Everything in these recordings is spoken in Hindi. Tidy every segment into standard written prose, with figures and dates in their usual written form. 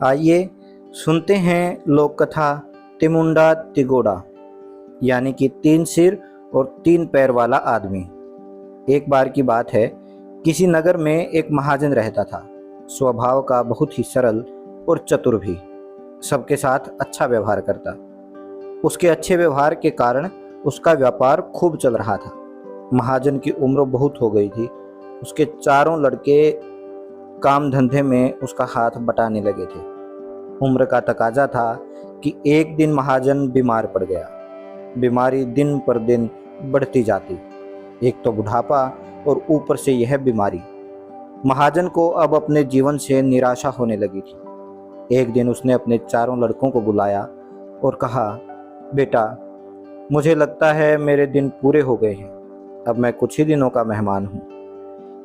आइए सुनते हैं लोक कथा तिमुंडा तिगोड़ा, यानी कि 3 सिर और 3 पैर वाला आदमी। एक बार की बात है, किसी नगर में एक महाजन रहता था। स्वभाव का बहुत ही सरल और चतुर भी, सबके साथ अच्छा व्यवहार करता। उसके अच्छे व्यवहार के कारण उसका व्यापार खूब चल रहा था। महाजन की उम्र बहुत हो गई थी। उसके चारों लड़के काम धंधे में उसका हाथ बटाने लगे थे। उम्र का तकाजा था कि एक दिन महाजन बीमार पड़ गया। बीमारी दिन पर दिन बढ़ती जाती, एक तो बुढ़ापा और ऊपर से यह बीमारी। महाजन को अब अपने जीवन से निराशा होने लगी थी। एक दिन उसने अपने चारों लड़कों को बुलाया और कहा, बेटा, मुझे लगता है मेरे दिन पूरे हो गए हैं। अब मैं कुछ ही दिनों का मेहमान हूँ,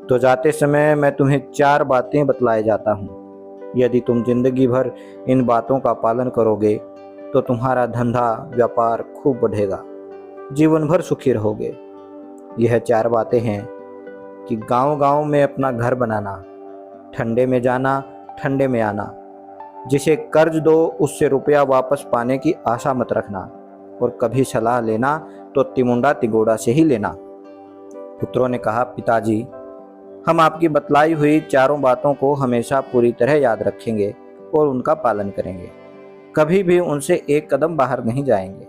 तो जाते समय मैं तुम्हें 4 बातें बतलाए जाता हूँ। यदि तुम जिंदगी भर इन बातों का पालन करोगे तो तुम्हारा धंधा व्यापार खूब बढ़ेगा, जीवन भर सुखी रहोगे। यह 4 बातें हैं कि गांव-गांव में अपना घर बनाना, ठंडे में जाना, ठंडे में आना, जिसे कर्ज दो उससे रुपया वापस पाने की आशा मत रखना, और कभी सलाह लेना तो तिमुंडा तिगोड़ा से ही लेना। पुत्रों ने कहा, पिताजी, हम आपकी बतलाई हुई 4 बातों को हमेशा पूरी तरह याद रखेंगे और उनका पालन करेंगे। कभी भी उनसे एक कदम बाहर नहीं जाएंगे।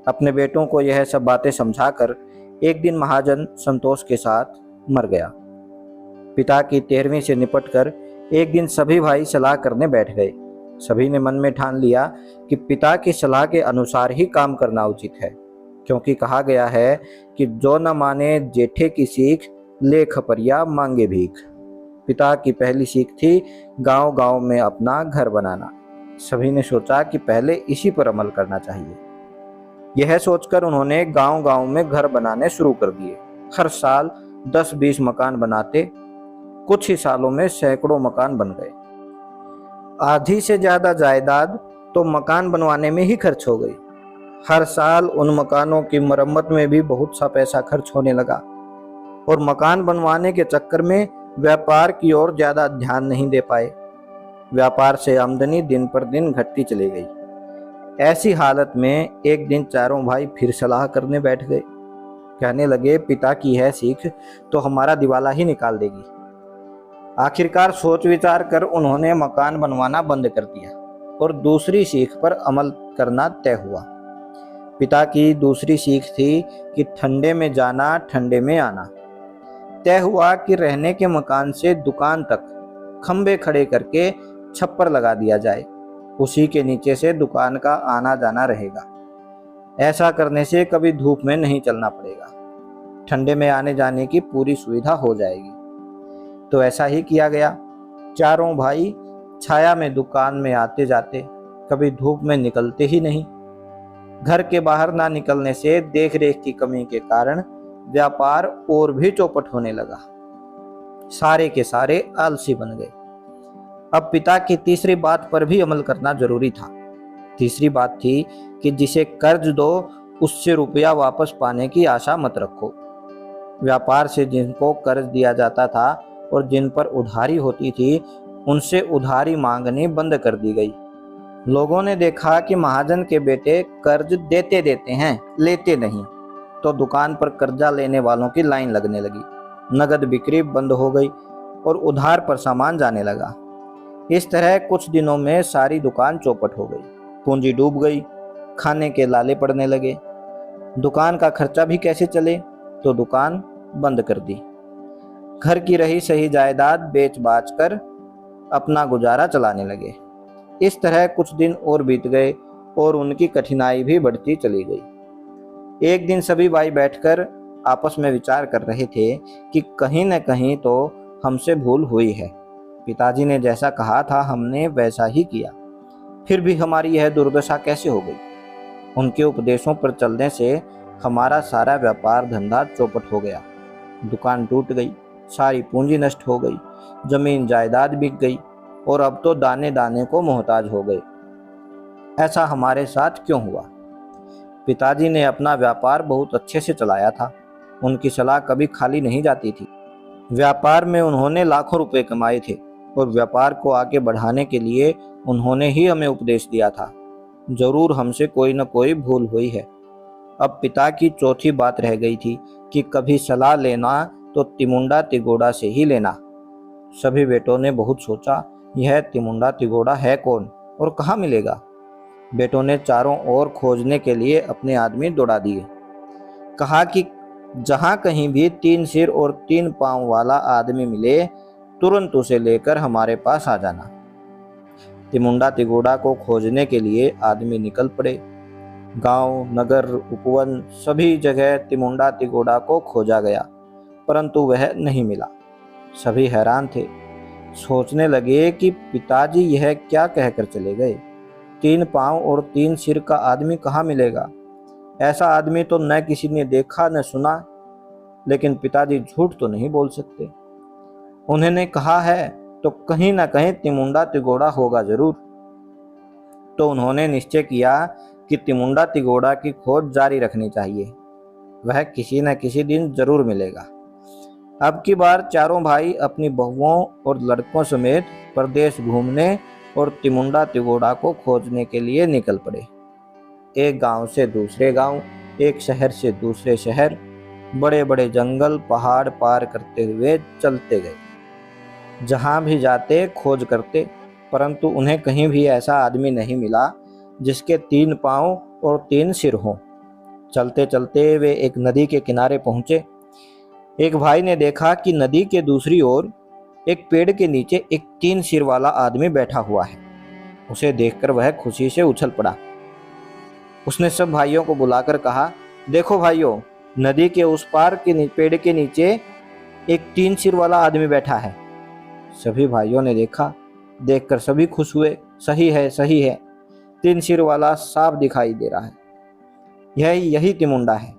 अपने बेटों को यह सब बातें समझाकर एक दिन महाजन संतोष के साथ मर गया। पिता की 13वीं से निपटकर एक दिन सभी भाई सलाह करने बैठ गए। सभी ने मन में ठान लिया कि पिता की सलाह के अनुसार ही काम करना उचित है, क्योंकि कहा गया है कि जो न माने जेठे की सीख, ले खपरिया मांगे भीख। पिता की पहली सीख थी गांव-गांव में अपना घर बनाना। सभी ने सोचा कि पहले इसी पर अमल करना चाहिए। यह सोचकर उन्होंने गांव-गांव में घर बनाने शुरू कर दिए। हर साल 10-20 मकान बनाते। कुछ ही सालों में सैकड़ों मकान बन गए। आधी से ज्यादा जायदाद तो मकान बनवाने में ही खर्च हो गई। हर साल उन मकानों की मरम्मत में भी बहुत सा पैसा खर्च होने लगा, और मकान बनवाने के चक्कर में व्यापार की ओर ज्यादा ध्यान नहीं दे पाए। व्यापार से आमदनी दिन पर दिन घटती चली गई। ऐसी हालत में एक दिन चारों भाई फिर सलाह करने बैठ गए। कहने लगे, पिता की यह सीख तो हमारा दिवाला ही निकाल देगी। आखिरकार सोच विचार कर उन्होंने मकान बनवाना बंद कर दिया और दूसरी सीख पर अमल करना तय हुआ। पिता की दूसरी सीख थी कि ठंडे में जाना, ठंडे में आना। तय हुआ कि रहने के मकान से दुकान तक खंबे खड़े करके छप्पर लगा दिया जाए। उसी के नीचे से दुकान का आना जाना रहेगा। ऐसा करने से कभी धूप में नहीं चलना पड़ेगा। ठंडे में आने जाने की पूरी सुविधा हो जाएगी। तो ऐसा ही किया गया। चारों भाई छाया में दुकान में आते जाते, कभी धूप में निकलते ही नहीं। घर के बाहर ना निकलने से देख रेख की कमी के कारण व्यापार और भी चौपट होने लगा। सारे के सारे आलसी बन गए। अब पिता की तीसरी बात पर भी अमल करना जरूरी था। तीसरी बात थी कि जिसे कर्ज दो उससे रुपया वापस पाने की आशा मत रखो। व्यापार से जिनको कर्ज दिया जाता था और जिन पर उधारी होती थी, उनसे उधारी मांगनी बंद कर दी गई। लोगों ने देखा कि महाजन के बेटे कर्ज देते देते हैं, लेते नहीं, तो दुकान पर कर्जा लेने वालों की लाइन लगने लगी। नगद बिक्री बंद हो गई और उधार पर सामान जाने लगा। इस तरह कुछ दिनों में सारी दुकान चौपट हो गई। पूंजी डूब गई। खाने के लाले पड़ने लगे। दुकान का खर्चा भी कैसे चले, तो दुकान बंद कर दी। घर की रही सही जायदाद बेच बाच कर अपना गुजारा चलाने लगे। इस तरह कुछ दिन और बीत गए और उनकी कठिनाई भी बढ़ती चली गई। एक दिन सभी भाई बैठकर आपस में विचार कर रहे थे कि कहीं न कहीं तो हमसे भूल हुई है। पिताजी ने जैसा कहा था हमने वैसा ही किया, फिर भी हमारी यह दुर्दशा कैसे हो गई। उनके उपदेशों पर चलने से हमारा सारा व्यापार धंधा चौपट हो गया। दुकान टूट गई, सारी पूंजी नष्ट हो गई, जमीन जायदाद बिक गई, और अब तो दाने दाने को मोहताज हो गए। ऐसा हमारे साथ क्यों हुआ? पिताजी ने अपना व्यापार बहुत अच्छे से चलाया था। उनकी सलाह कभी खाली नहीं जाती थी। व्यापार में उन्होंने लाखों रुपए कमाए थे। और व्यापार को आगे बढ़ाने के लिए उन्होंने ही हमें उपदेश दिया था। जरूर हमसे कोई न कोई भूल हुई है। अब पिता की चौथी बात रह गई थी कि कभी सलाह लेना तो तिमुंडा तिगोड़ा से ही लेना। सभी बेटों ने बहुत सोचा, यह तिमुंडा तिगोड़ा है कौन और कहाँ मिलेगा। बेटों ने चारों ओर खोजने के लिए अपने आदमी दौड़ा दिए। कहा कि जहां कहीं भी 3 सिर और 3 पांव वाला आदमी मिले, तुरंत उसे लेकर हमारे पास आ जाना। तिमुंडा तिगोड़ा को खोजने के लिए आदमी निकल पड़े। गांव, नगर, उपवन सभी जगह तिमुंडा तिगोड़ा को खोजा गया, परंतु वह नहीं मिला। सभी हैरान थे। सोचने लगे कि पिताजी यह क्या कहकर चले गए। 3 पांव और 3 सिर का आदमी कहाँ मिलेगा। ऐसा आदमी तो न किसी ने देखा न सुना। लेकिन पिताजी झूठ तो नहीं बोल सकते। उन्होंने कहा है तो कहीं ना कहीं तिमुंडा तिगोड़ा होगा जरूर। तो उन्होंने निश्चय किया कि तिमुंडा तिगोड़ा की खोज जारी रखनी चाहिए। वह किसी न किसी दिन जरूर मिलेगा। अब की बार चारों भाई अपनी बहुओं और लड़कों समेत प्रदेश घूमने और तिमुंडा तिगोड़ा को खोजने के लिए निकल पड़े। एक गांव से दूसरे गांव, एक शहर से दूसरे शहर, बड़े बड़े जंगल पहाड़ पार करते हुए चलते गए। जहां भी जाते खोज करते, परंतु उन्हें कहीं भी ऐसा आदमी नहीं मिला जिसके 3 पांव और 3 सिर हों। चलते चलते वे एक नदी के किनारे पहुंचे। एक भाई ने देखा कि नदी के दूसरी ओर एक पेड़ के नीचे एक 3 सिर वाला आदमी बैठा हुआ है। उसे देखकर वह खुशी से उछल पड़ा। उसने सब भाइयों को बुलाकर कहा, देखो भाइयों, नदी के उस पार के पेड़ के नीचे एक 3 सिर वाला आदमी बैठा है। सभी भाइयों ने देखा। देखकर सभी खुश हुए। सही है, सही है, 3 सिर वाला साफ दिखाई दे रहा है। यही तिमुंडा है।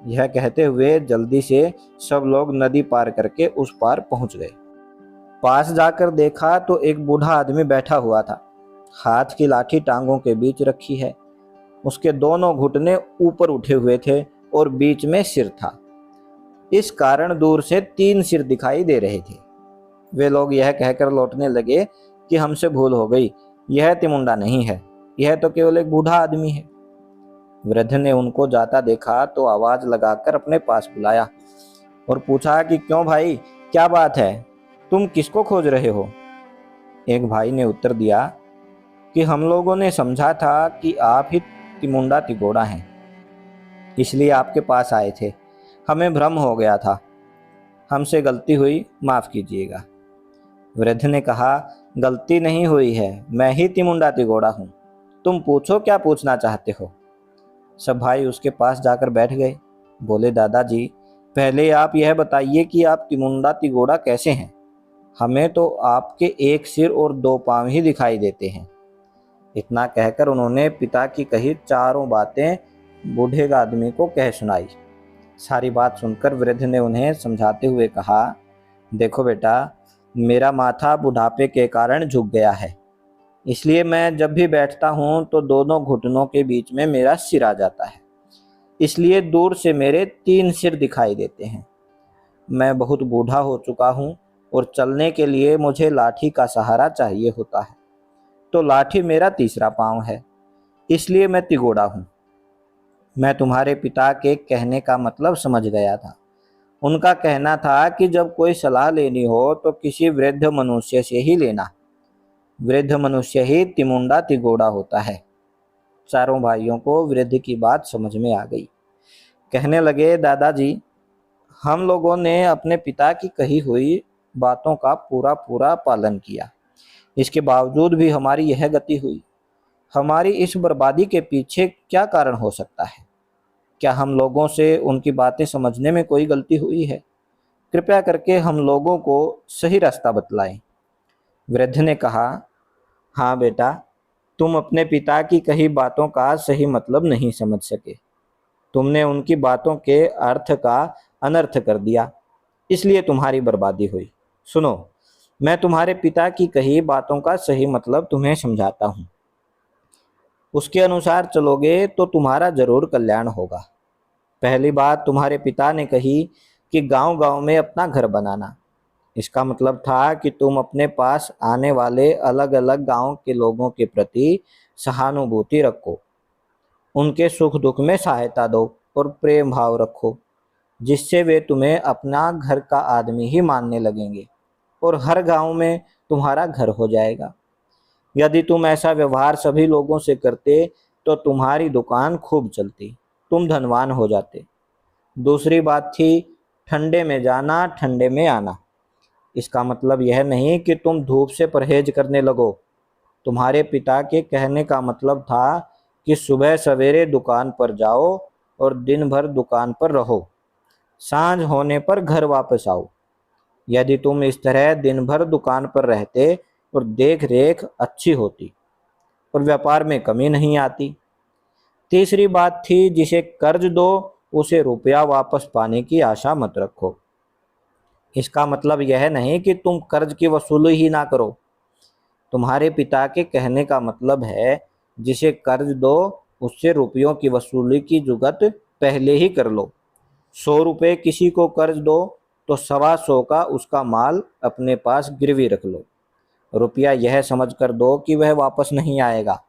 यह कहते हुए जल्दी से सब लोग नदी पार करके उस पार पहुंच गए। पास जाकर देखा तो एक बूढ़ा आदमी बैठा हुआ था। हाथ की लाठी टांगों के बीच रखी है। उसके दोनों घुटने ऊपर उठे हुए थे और बीच में सिर था। इस कारण दूर से 3 सिर दिखाई दे रहे थे। वे लोग यह कहकर लौटने लगे कि हमसे भूल हो गई, यह तिमुंडा नहीं है, यह तो केवल एक बूढ़ा आदमी है। वृद्ध ने उनको जाता देखा तो आवाज लगाकर अपने पास बुलाया और पूछा कि क्यों भाई, क्या बात है, तुम किसको खोज रहे हो। एक भाई ने उत्तर दिया कि हम लोगों ने समझा था कि आप ही तिमुंडा तिगोड़ा हैं, इसलिए आपके पास आए थे। हमें भ्रम हो गया था, हमसे गलती हुई, माफ कीजिएगा। वृद्ध ने कहा, गलती नहीं हुई है, मैं ही तिमुंडा तिगोड़ा हूँ। तुम पूछो, क्या पूछना चाहते हो। सब भाई उसके पास जाकर बैठ गए। बोले, दादाजी, पहले आप यह बताइए कि आप तिमुंडा तिगोड़ा कैसे हैं। हमें तो आपके 1 सिर और 2 पांव ही दिखाई देते हैं। इतना कहकर उन्होंने पिता की कही चारों बातें बूढ़े आदमी को कह सुनाई। सारी बात सुनकर वृद्ध ने उन्हें समझाते हुए कहा, देखो बेटा, मेरा माथा बुढ़ापे के कारण झुक गया है, इसलिए मैं जब भी बैठता हूँ तो दोनों घुटनों के बीच में मेरा सिर आ जाता है। इसलिए दूर से मेरे 3 सिर दिखाई देते हैं। मैं बहुत बूढ़ा हो चुका हूँ और चलने के लिए मुझे लाठी का सहारा चाहिए होता है। तो लाठी मेरा तीसरा पांव है, इसलिए मैं तिगोड़ा हूँ। मैं तुम्हारे पिता के कहने का मतलब समझ गया था। उनका कहना था कि जब कोई सलाह लेनी हो तो किसी वृद्ध मनुष्य से ही लेना। वृद्ध मनुष्य ही तिमुंडा तिगोड़ा होता है। चारों भाइयों को वृद्ध की बात समझ में आ गई। कहने लगे, दादाजी, हम लोगों ने अपने पिता की कही हुई बातों का पूरा पूरा पालन किया, इसके बावजूद भी हमारी यह गति हुई। हमारी इस बर्बादी के पीछे क्या कारण हो सकता है। क्या हम लोगों से उनकी बातें समझने में कोई गलती हुई है। कृपया करके हम लोगों को सही रास्ता बतलाएं। वृद्ध ने कहा, हाँ बेटा, तुम अपने पिता की कही बातों का सही मतलब नहीं समझ सके। तुमने उनकी बातों के अर्थ का अनर्थ कर दिया, इसलिए तुम्हारी बर्बादी हुई। सुनो, मैं तुम्हारे पिता की कही बातों का सही मतलब तुम्हें समझाता हूँ। उसके अनुसार चलोगे तो तुम्हारा जरूर कल्याण होगा। पहली बात तुम्हारे पिता ने कही कि गांव-गांव में अपना घर बनाना। इसका मतलब था कि तुम अपने पास आने वाले अलग अलग गांव के लोगों के प्रति सहानुभूति रखो, उनके सुख दुख में सहायता दो और प्रेम भाव रखो, जिससे वे तुम्हें अपना घर का आदमी ही मानने लगेंगे और हर गांव में तुम्हारा घर हो जाएगा। यदि तुम ऐसा व्यवहार सभी लोगों से करते तो तुम्हारी दुकान खूब चलती, तुम धनवान हो जाते। दूसरी बात थी ठंडे में जाना ठंडे में आना। इसका मतलब यह नहीं कि तुम धूप से परहेज करने लगो। तुम्हारे पिता के कहने का मतलब था कि सुबह सवेरे दुकान पर जाओ और दिन भर दुकान पर रहो, सांझ होने पर घर वापस आओ। यदि तुम इस तरह दिन भर दुकान पर रहते और देख रेख अच्छी होती और व्यापार में कमी नहीं आती। तीसरी बात थी जिसे कर्ज दो उसे रुपया वापस पाने की आशा मत रखो। इसका मतलब यह नहीं कि तुम कर्ज की वसूली ही ना करो। तुम्हारे पिता के कहने का मतलब है जिसे कर्ज दो उससे रुपयों की वसूली की जुगत पहले ही कर लो। 100 रुपये किसी को कर्ज दो तो 125 का उसका माल अपने पास गिरवी रख लो। रुपया यह समझ कर दो कि वह वापस नहीं आएगा।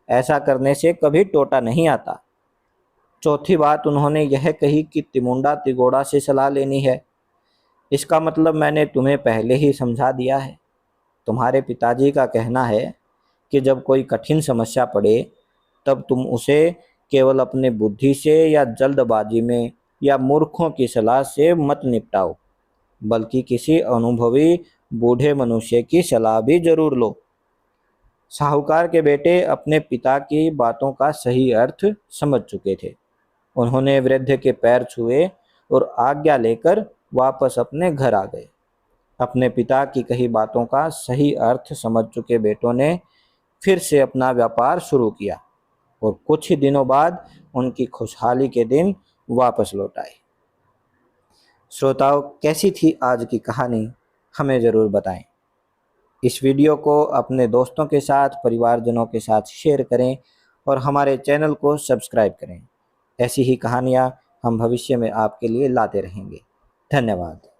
ऐसा करने से कभी टोटा नहीं आता। चौथी बात उन्होंने यह कही कि तिमुंडा तिगोड़ा से सलाह लेनी है। इसका मतलब मैंने तुम्हें पहले ही समझा दिया है। तुम्हारे पिताजी का कहना है कि जब कोई कठिन समस्या पड़े तब तुम उसे केवल अपने बुद्धि से या जल्दबाजी में या मूर्खों की सलाह से मत निपटाओ, बल्कि किसी अनुभवी बूढ़े मनुष्य की सलाह भी जरूर लो। साहूकार के बेटे अपने पिता की बातों का सही अर्थ समझ चुके थे। उन्होंने वृद्ध के पैर छुए और आज्ञा लेकर वापस अपने घर आ गए। अपने पिता की कही बातों का सही अर्थ समझ चुके बेटों ने फिर से अपना व्यापार शुरू किया और कुछ ही दिनों बाद उनकी खुशहाली के दिन वापस लौट आए। श्रोताओं, कैसी थी आज की कहानी, हमें ज़रूर बताएं। इस वीडियो को अपने दोस्तों के साथ, परिवारजनों के साथ शेयर करें और हमारे चैनल को सब्सक्राइब करें। ऐसी ही कहानियाँ हम भविष्य में आपके लिए लाते रहेंगे। धन्यवाद।